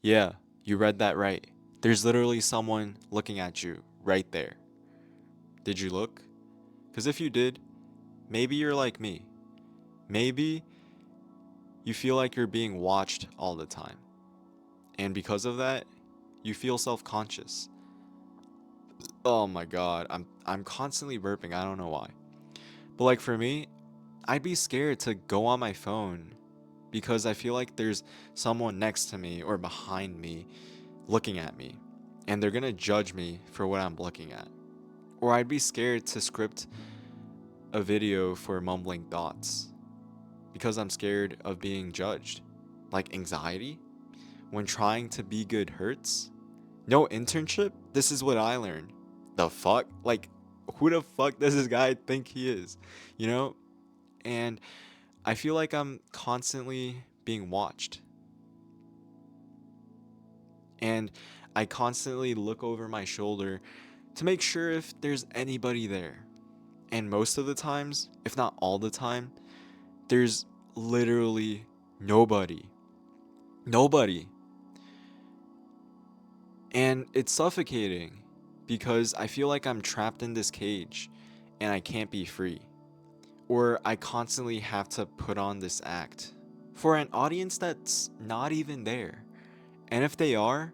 Yeah, you read that right. There's literally someone looking at you right there. Did you look? Because if you did, maybe you're like me. Maybe you feel like you're being watched all the time. And because of that, you feel self-conscious. Oh my god, I'm constantly burping. I don't know why. But like for me, I'd be scared to go on my phone because I feel like there's someone next to me or behind me looking at me and they're going to judge me for what I'm looking at. Or I'd be scared to script a video for mumbling thoughts because I'm scared of being judged. Like anxiety when trying to be good hurts. No internship? This is what I learned. The fuck? Like, who the fuck does this guy think he is? You know? And I feel like I'm constantly being watched. And I constantly look over my shoulder to make sure if there's anybody there. And most of the times, if not all the time, there's literally nobody. Nobody. And it's suffocating because I feel like I'm trapped in this cage and I can't be free. Or I constantly have to put on this act for an audience that's not even there. And if they are,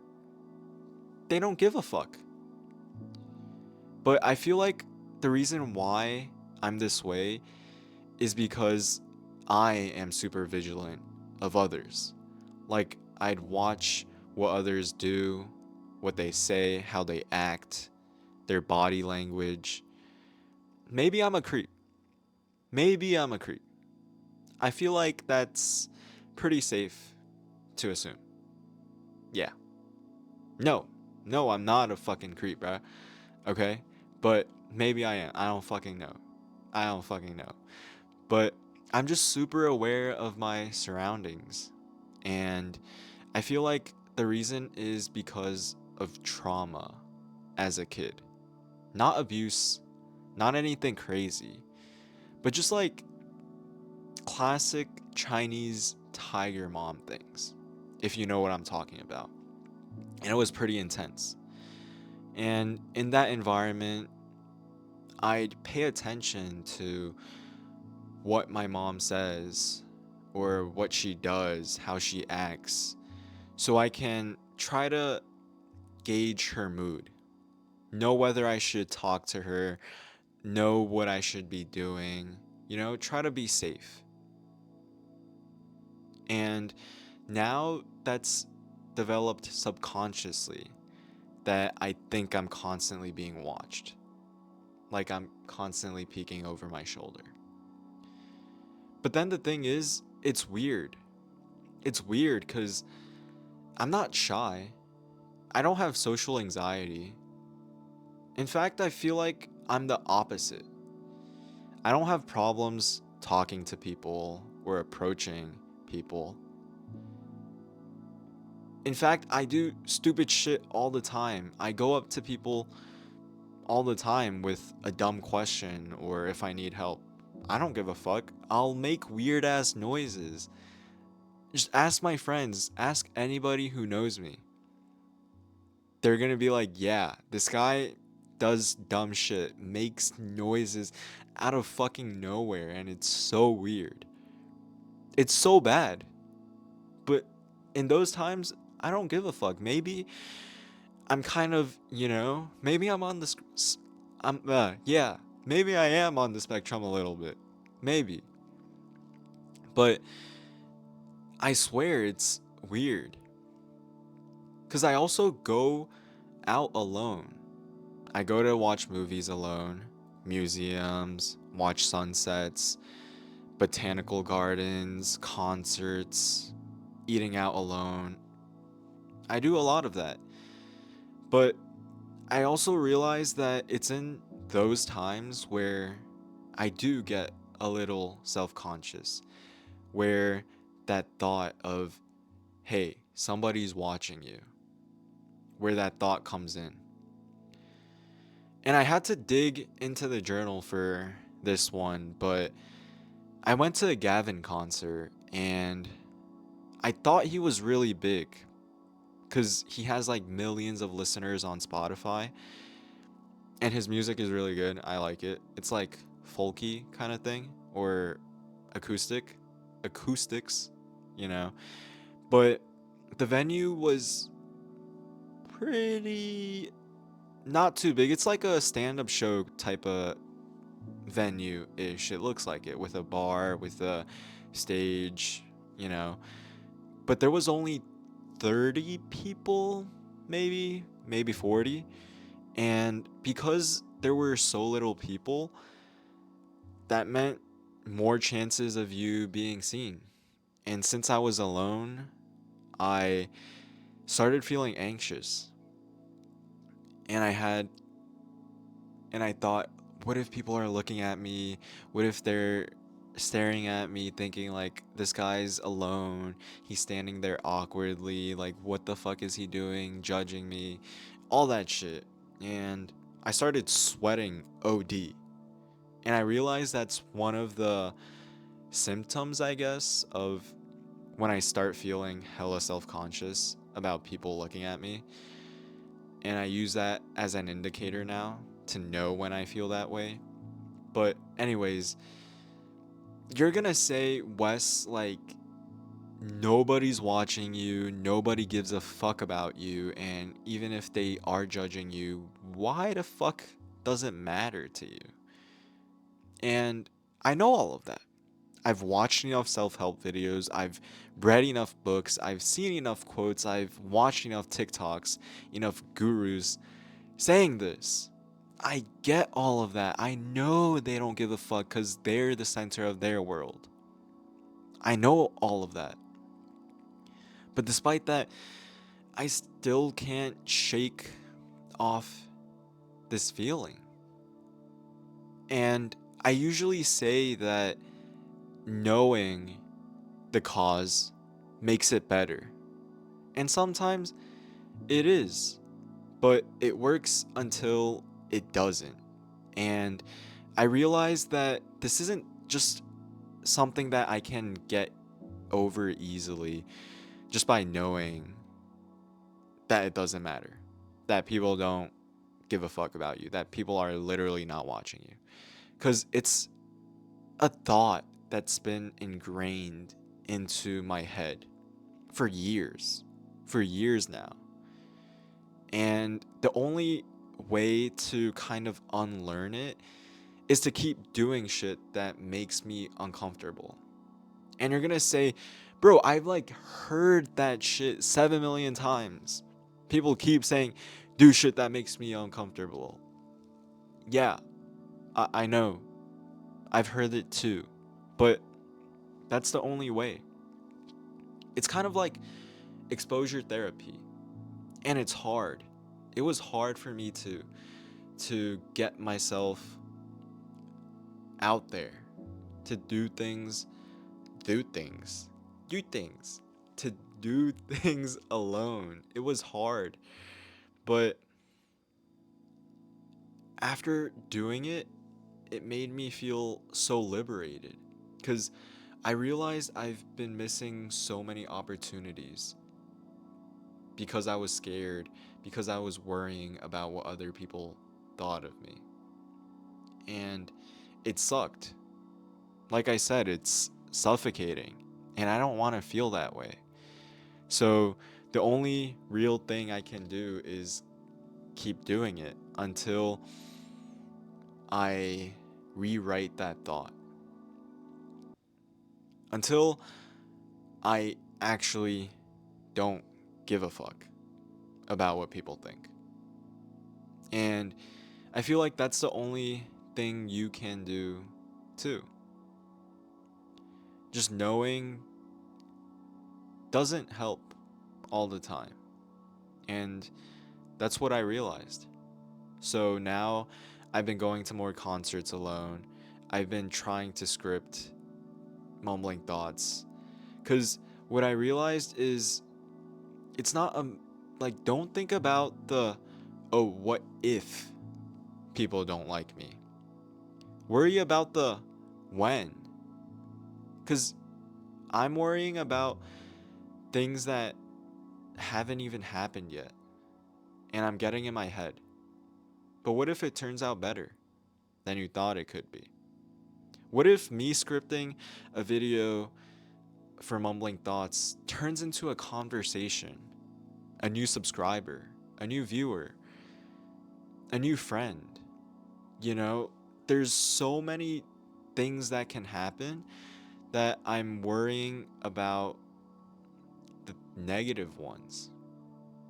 they don't give a fuck. But I feel like the reason why I'm this way is because I am super vigilant of others. Like, I'd watch what others do, what they say, how they act, their body language. Maybe I'm a creep. Maybe I'm a creep. I feel like that's pretty safe to assume. Yeah. No. No, I'm not a fucking creep, bruh. Okay? But maybe I am. I don't fucking know. I don't fucking know. But I'm just super aware of my surroundings. And I feel like the reason is because of trauma as a kid. Not abuse, not anything crazy, but just like classic Chinese tiger mom things, if you know what I'm talking about. And it was pretty intense. And in that environment, I'd pay attention to what my mom says or what she does, how she acts, so I can try to gauge her mood, know whether I should talk to her, know what I should be doing, try to be safe. And now that's developed subconsciously that I think I'm constantly being watched. Like I'm constantly peeking over my shoulder. But then the thing is, it's weird. It's weird because I'm not shy. I don't have social anxiety. In fact, I feel like I'm the opposite. I don't have problems talking to people or approaching people. In fact, I do stupid shit all the time. I go up to people all the time with a dumb question or if I need help. I don't give a fuck. I'll make weird ass noises. Just ask my friends, ask anybody who knows me. They're gonna be like, yeah, this guy does dumb shit, makes noises out of fucking nowhere, and it's so weird. It's so bad. But in those times, I don't give a fuck. Maybe I'm kind of, maybe I'm on the, yeah, maybe I am on the spectrum a little bit. Maybe. But I swear it's weird. Because I also go out alone. I go to watch movies alone, museums, watch sunsets, botanical gardens, concerts, eating out alone. I do a lot of that. But I also realize that it's in those times where I do get a little self conscious, where that thought of, hey, somebody's watching you, where that thought comes in. And I had to dig into the journal for this one, but I went to a Gavin concert and I thought he was really big. because he has like millions of listeners on Spotify, and his music is really good. I like it. It's like folky kind of thing, or acoustics, you know. But the venue was pretty not too big. It's like a stand-up show type of venue ish. It looks like it, with a bar, with a stage, you know. But there was only 30 people, maybe 40. And because there were so little people, that meant more chances of you being seen. And since I was alone, I started feeling anxious. And I thought, what if people are looking at me? What if they're staring at me thinking like, this guy's alone, he's standing there awkwardly, like what the fuck is he doing, judging me, all that shit. And I started sweating OD. And I realized that's one of the symptoms, I guess, of when I start feeling hella self-conscious about people looking at me. And I use that as an indicator now to know when I feel that way. But anyways, you're gonna say, Wes, like, nobody's watching you, nobody gives a fuck about you, and even if they are judging you, why the fuck does it matter to you? And I know all of that. I've watched enough self-help videos, I've read enough books, I've seen enough quotes, I've watched enough TikToks, enough gurus saying this. I get all of that. I know they don't give a fuck because they're the center of their world. I know all of that. But despite that, I still can't shake off this feeling. And I usually say that knowing the cause makes it better. And sometimes it is. But it works until it doesn't. And I realized that this isn't just something that I can get over easily just by knowing that it doesn't matter, that people don't give a fuck about you, that people are literally not watching you. Because it's a thought that's been ingrained into my head for years now. And the only way to kind of unlearn it is to keep doing shit that makes me uncomfortable. And you're gonna say, bro, I've like heard that shit 7 million times. People keep saying, do shit that makes me uncomfortable. Yeah, I know. I've heard it too. But that's the only way. It's kind of like exposure therapy. And it's hard. It was hard for me to get myself out there, to do things, do things, do things, to do things alone. It was hard. But after doing it, it made me feel so liberated. Because I realized I've been missing so many opportunities because I was scared, because I was worrying about what other people thought of me. And it sucked. Like I said, it's suffocating. And I don't want to feel that way. So the only real thing I can do is keep doing it until I rewrite that thought. Until I actually don't give a fuck about what people think. And I feel like that's the only thing you can do too. Just knowing doesn't help all the time. And that's what I realized. So now I've been going to more concerts alone. I've been trying to script mumbling thoughts. Because what I realized is it's not like, don't think about the, oh, what if people don't like me? Worry about the when. Because I'm worrying about things that haven't even happened yet, and I'm getting in my head. But what if it turns out better than you thought it could be? What if me scripting a video for Mumbling Thoughts turns into a conversation, a new subscriber, a new viewer, a new friend? You know, there's so many things that can happen that I'm worrying about the negative ones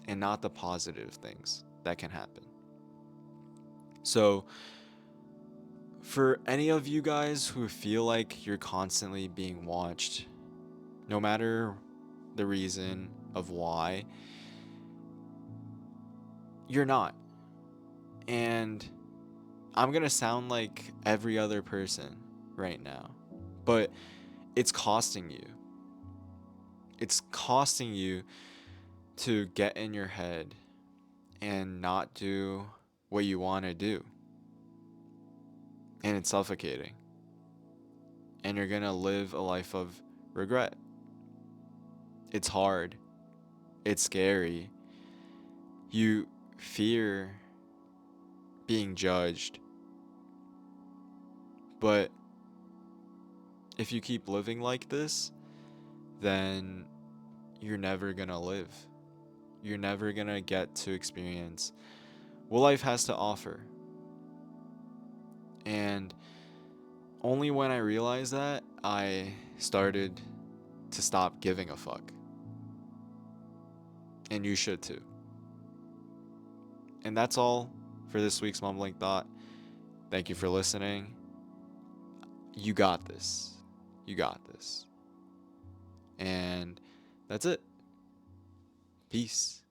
and not the positive things that can happen. So, for any of you guys who feel like you're constantly being watched, no matter the reason of why, you're not. And I'm gonna sound like every other person right now, but it's costing you. It's costing you to get in your head and not do what you want to do. And it's suffocating. And you're gonna live a life of regret. It's hard. It's scary. You fear being judged. But if you keep living like this, then you're never gonna live. You're never gonna get to experience what life has to offer. And only when I realized that, I started to stop giving a fuck. And you should too. And that's all for this week's Mumbling Thought. Thank you for listening. You got this. You got this. And that's it. Peace.